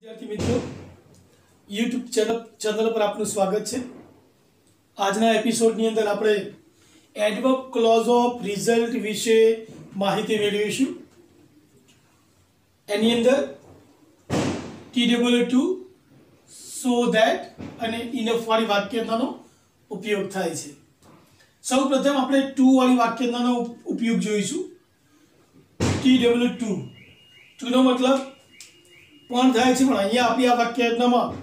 विद्यार्थी मित्रों YouTube channel पर आपનું સ્વાગત છે। આજના એપિસોડની અંદર આપણે એડવર્બ ક્લોઝ ઓફ રિઝલ્ટ વિશે માહિતી મેળવીશું। એની અંદર TW2 સો ધેટ અને ઇનફ વાળી વાક્યરચનાનો ઉપયોગ થાય છે। સૌપ્રથમ આપણે ટુ વાળી વાક્યરચનાનો ઉપયોગ જોઈશું। TW2 નો મતલબ પણ થાય છે, પણ અહીંયા આપણી આ વાક્યરચનામાં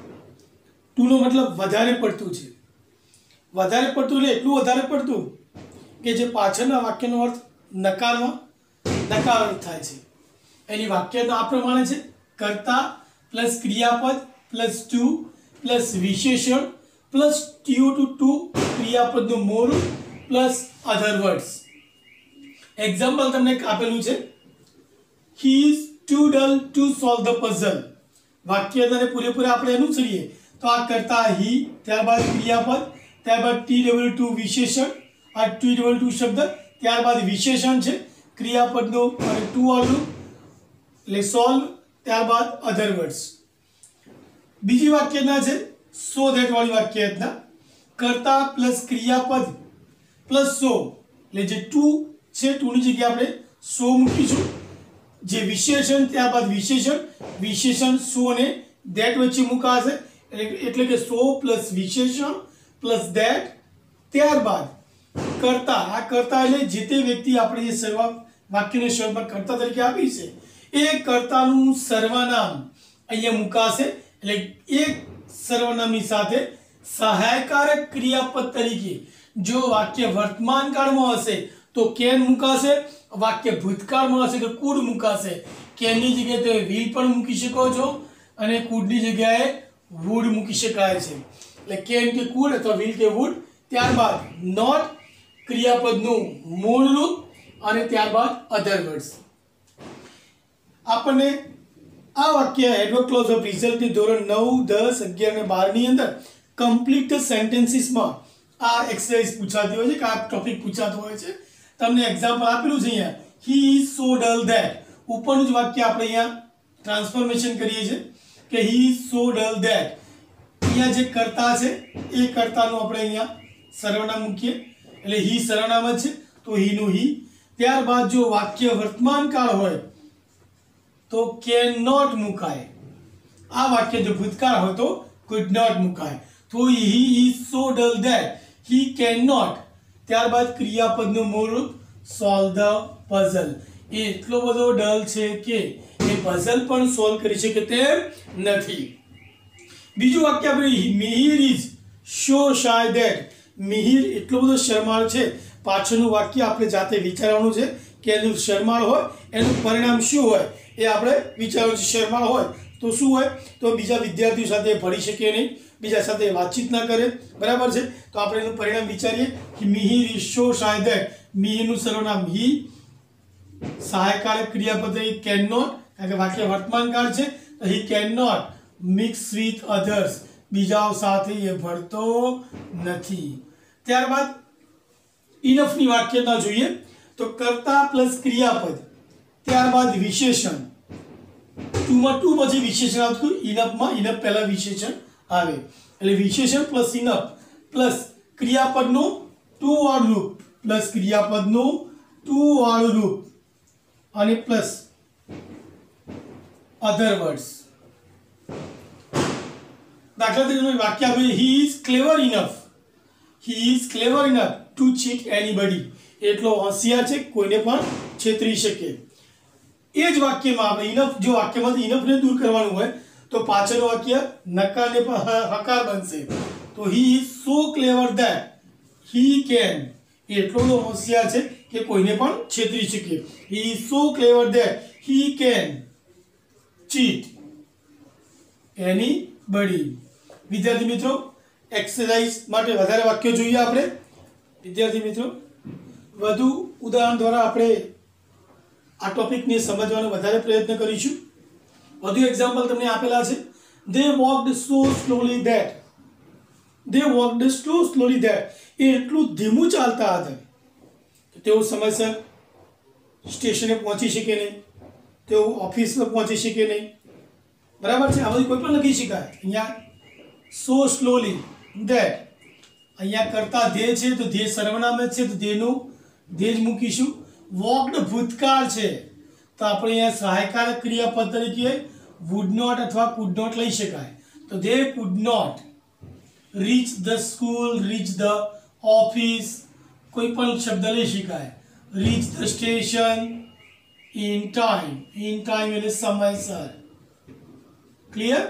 ટુ નો મતલબ વધારે પડતું છે। વધારે પડતું એટલે એટલું વધારે પડતું કે જે પાછળના વાક્યનો અર્થ નકારમાં નકારાત્મક થાય છે। એની વાક્યરચના આ પ્રમાણે છે: કર્તા પ્લસ ક્રિયાપદ પ્લસ ટુ પ્લસ વિશેષણ પ્લસ TO2 ક્રિયાપદનું મૂળ પ્લસ અધર વર્ડ્સ। એક્ઝામ્પલ તમને આપેલું છે, he is too dull to solve the puzzle। વાક્યને પૂરેપૂરા આપણે અનુસરીએ તો આ કરતા ही, ત્યારબાદ ક્રિયાપદ, ત્યારબાદ TW2 વિશેષણ, આ TW2 શબ્દ, ત્યારબાદ વિશેષણ છે ક્રિયાપદનો અને ટુ વાળું એટલે સોલ્વ, ત્યારબાદ અધર વર્ડ્સ। બીજી વાક્યરચના છે સો ધેટ વાળી વાક્યરચના। કર્તા પ્લસ ક્રિયાપદ પ્લસ સો એટલે જે ટુ છે, ટુની જગ્યાએ આપણે સો મૂકીશું। જે વિશેષણ, ત્યારબાદ વિશેષણ સો અને ધેટ વચ્ચે મુકાશે એટલે કે સો પ્લસ વિશેષણ પ્લસ ધેટ, ત્યારબાદ કર્તા। આ કર્તા એટલે જે તે વ્યક્તિ આપણે જે વાક્યને શરૂઆતમાં કર્તા તરીકે આપી છે એ કર્તાનું સર્વનામ અહીંયા મુકાશે। એટલે એક સર્વનામની સાથે સહાયકારક ક્રિયાપદ તરીકે જો વાક્ય વર્તમાન કાળમાં હશે તો કેન મુકાશે, વાક્ય ભૂતકાળમાં હશે તો કુડ મુકાશે। કેનની જગ્યાએ તમે વિલ પણ મૂકી શકો છો અને કુડની જગ્યાએ વુડ મૂકી શકાય છે। એટલે કેન કે કુડ અથવા વિલ કે વુડ, ત્યારબાદ નોટ ક્રિયાપદનું મૂળ રૂપ અને ત્યારબાદ અધર વર્ડ્સ। આપણને આ વાક્ય એડવર્બ ક્લોઝ ઓફ રિઝલ્ટની ધોરણ 9, 10, 11 અને 12 ની અંદર કમ્પ્લીટ સેન્ટેન્સીસમાં આ એક્સરસાઇઝ પૂછાતી હોય છે કે આ ટોપિક પૂછાતો હોય છે। તમને એક્ઝામ્પલ આપેલું છે અહીંયા, he is so dull that। ઉપરનું જ વાક્ય આપણે અહીંયા ટ્રાન્સફોર્મેશન કરીએ છીએ કે he is so dull that। અહીંયા જે કર્તા છે એ કર્તાનું આપણે અહીંયા સર્વનામ મૂકીએ એટલે he સર્વનામ જ છે તો he નું he। ત્યારબાદ જો વાક્ય વર્તમાન કાળ હોય તો can not મુકાય। આ વાક્ય જો ભૂતકાળ હોય તો could not મુકાય। તો he is so dull that he cannot, ત્યારબાદ ક્રિયાપદનું મૂળ રૂપ સોલ્વ ધ પઝલ। એ એટલો બધો ડલ છે કે એ પઝલ પણ સોલ્વ કરી શકે તેમ નથી। બીજું વાક્ય આપણે Mihir is so shy that. Mihir એટલો બધો શરમાળ છે, પાછળનું વાક્ય આપણે જાતે વિચારવાનું છે કે એનું શરમાળ હોય એનું પરિણામ શું હોય એ આપણે વિચારવાનું છે। શરમાળ હોય તો શું હોય તો બીજા વિદ્યાર્થીઓ સાથે ભળી શકે નહીં, બીજા સાથે વાતચીત ના કરે, બરાબર છે। તો આપણે એનું પરિણામ વિચારીએ કે Mihir is so shy that. મિહિરનું સર્વનામ ही, સહાયકારક ક્રિયાપદ કેન નોટ, કારણ કે વાક્ય વર્તમાન કાળ છે તો he can not mix with others, બીજાઓ સાથે એ ભળતો નથી। ત્યારબાદ ઇનફની વાક્યરચના જોઈએ તો કર્તા પ્લસ ક્રિયાપદ, ત્યારબાદ વિશેષણ। ટુમાં ટુ પછી વિશેષણ આવતું, ઇનફમાં ઇનફ પહેલા વિશેષણ આવે એટલે વિશેષણ પ્લસ ઇનફ પ્લસ ક્રિયાપદનું ટુ વાળું રૂપ પ્લસ ક્રિયાપદનું ટુ વાળું રૂપ અને પ્લસ અધર વર્ડ્સ। દાખલા તરીકે વાક્ય આપે he is clever enough to cheat anybody। એટલો હોશિયાર છે કોઈને પણ છેતરી શકે। એ જ વાક્યમાં આપણે ઇનફ, જો વાક્યમાંથી ઇનફને દૂર કરવાનું હોય તો પાછળનું વાક્ય નકારને પણ હકાર બનશે। તો he is so clever that he can, એટલો બધો હોશિયાર છે કે કોઈને પણ છેતરી શકે। he is so clever that he can cheat anybody। વિદ્યાર્થી મિત્રો એક્સરસાઇઝ માટે વધારે વાક્યો જોઈએ આપણે। વિદ્યાર્થી મિત્રો વધુ ઉદાહરણ દ્વારા આપણે આ ટોપિકને સમજવાનો વધારે પ્રયત્ન કરીશું। વધુ એક્ઝામ્પલ તમને આપેલા છે, they walked so slowly that। એ એટલું ધીમું ચાલતા હતા કે તેઓ સમયસર સ્ટેશને પહોંચી શકે નહીં, તેઓ ઓફિસમાં પહોંચી શકે નહીં। બરાબર છે, આમાંથી કોઈ પણ લખી શકાય. અહીંયા સો સ્લોલી ધેટ, અહીંયા કરતા ધે છે તો ધે સર્વનામ જ છે તો ધેનું ધે જ મૂકીશું. વોકડ ભૂતકાળ છે તો આપણે અહીંયા સહાયકારક ક્રિયાપદ તરીકે વુડ નોટ અથવા કુડ નોટ લઈ શકાય. તો they could not reach the school, reach the office, કોઈ પણ શબ્દ લઈ શકાય. Reach the station in time, in time એટલે સમયસર. Clear?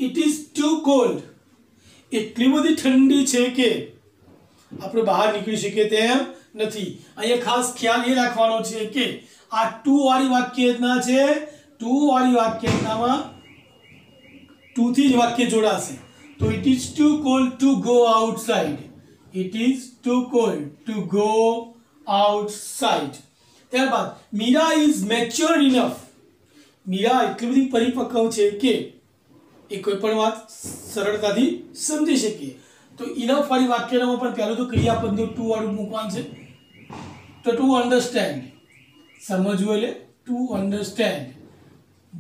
It is too cold, એટલી બધી ઠંડી છે કે આપણે બહાર નીકળી શકીએ તેમ નથી. અહીંયા ખાસ ખ્યાલ એ રાખવાનો છે કે આ ટુ વાળી વાક્ય રચના છે. ટુ વાળી વાક્ય રચનામાં ટુ થી જ વાક્ય જોડાશે. તો it is too cold to go outside, it is too cold to go outside. ત્યારબાદ Meera is mature enough, Meera એટલી બધી પરિપક્વ છે કે એ કોઈ પણ વાત સરળતાથી સમજી શકીએ. તો ઇનફ વાળી વાક્યમાં પણ પહેલું તો ક્રિયાપદનું ટુ વાળું મૂકવાનું છે. તો ટુ અન્ડરસ્ટેન્ડ, સમજવું એટલે to understand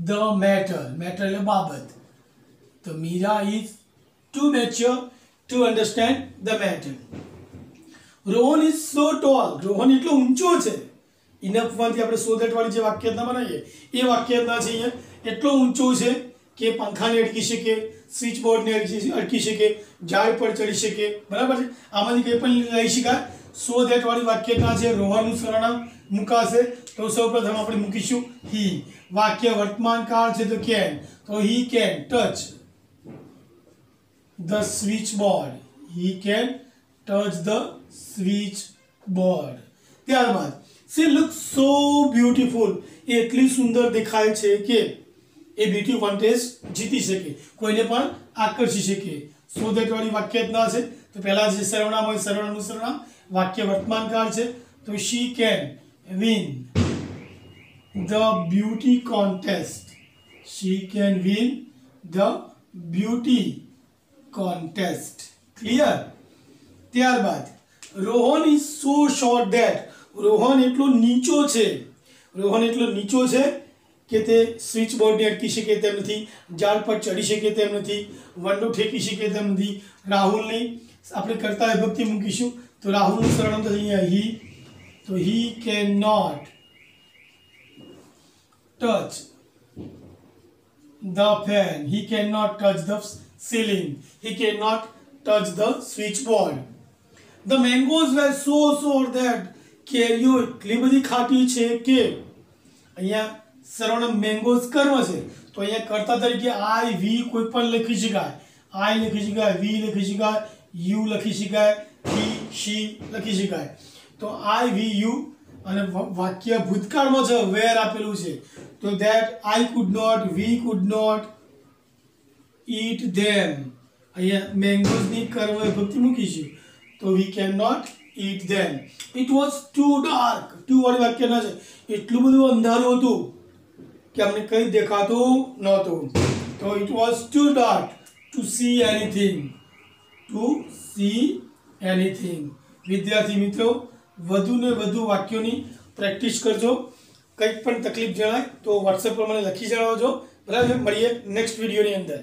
the matter, matter એટલે બાબત. તો Meera is too mature to understand the matter. Rohan is so tall, Rohan એટલો ઊંચો છે. ઇનફમાંથી આપણે સો ધેટ વાળી જે વાક્યરચના બનાવીએ એ વાક્યરચના છે. અહીંયા એટલો ઊંચો છે કે પંખાને અડકી શકે, સ્વિચ બોર્ડને અડકી શકે, ઝાડ પર ચડી શકે. બરાબર છે, આમાંથી કંઈ પણ લઈ શકાય. સો ધેટ વાળી વાક્યરચના છે. રોહનનું સરનામ મુકાશે તો સૌપ્રથમ આપણે મૂકીશું હી. વાક્ય વર્તમાન કાળ છે તો કેન, તો he can touch the switch board, he can touch the switch board. ત્યારબાદ she looks so beautiful, એ એટલી સુંદર દેખાય છે કે એ બ્યુટી કોન્ટેસ્ટ જીતી શકે, કોઈને પણ આકર્ષી શકે. સો ધેટ વાળી વાક્યરચના છે તો પહેલા જે સર્વનામ હોય સર્વનામનું સર્વનામ, વાક્ય વર્તમાન કાળ છે તો she can win the beauty contest, she can win the beauty contest. Clear? ત્યારબાદ Rohan is so short that, Rohan એટલો નીચો છે, રોહન એટલો નીચો છે કે તે સ્વિચ બોર્ડને અટકી શકે તેમ નથી, ઝાડ પર ચડી શકે તેમ નથી, વંડો ઠેકી શકે તેમ નથી. રાહુલની આપણે કર્તા વિભક્તિ મૂકીશું તો રાહુલનું સરનામ થશે અહીંયા હી, તો he can not touch the fan, he can not touch the ceiling, he can not touch the switch board. The mangoes were so sour that, કેરીઓ એટલી બધી ખાટી છે કે, અહીંયા સર્વનામ મેંગોઝ કર્મ છે તો અહીંયા કર્તા તરીકે આઈ વી કોઈ પણ લખી શકાય. આઈ લખી શકાય, વી લખી શકાય, યુ લખી શકાય, હી શી લખી શકાય. તો આઈ વી યુ અને વાક્ય ભૂતકાળમાં છે વેર આપેલું છે તો that I could not, we could not eat them. અહીંયા મેંગોઝની કર્મ વિભક્તિ મૂકીશું તો we can not eat them. It was too dark, too વાળી વાક્યના છે. એટલું બધું અંધારું હતું કે અમને કંઈ દેખાતું નહોતું. તો it was too dark to see anything, to see anything. વિદ્યાર્થી મિત્રો વધુ ને વધુ વાક્યોની પ્રેક્ટિસ કરજો. કંઈક પણ તકલીફ જણાય તો વોટ્સએપ પર મને લખી જણાવજો. બરાબર, મળીએ નેક્સ્ટ વિડીયોની અંદર.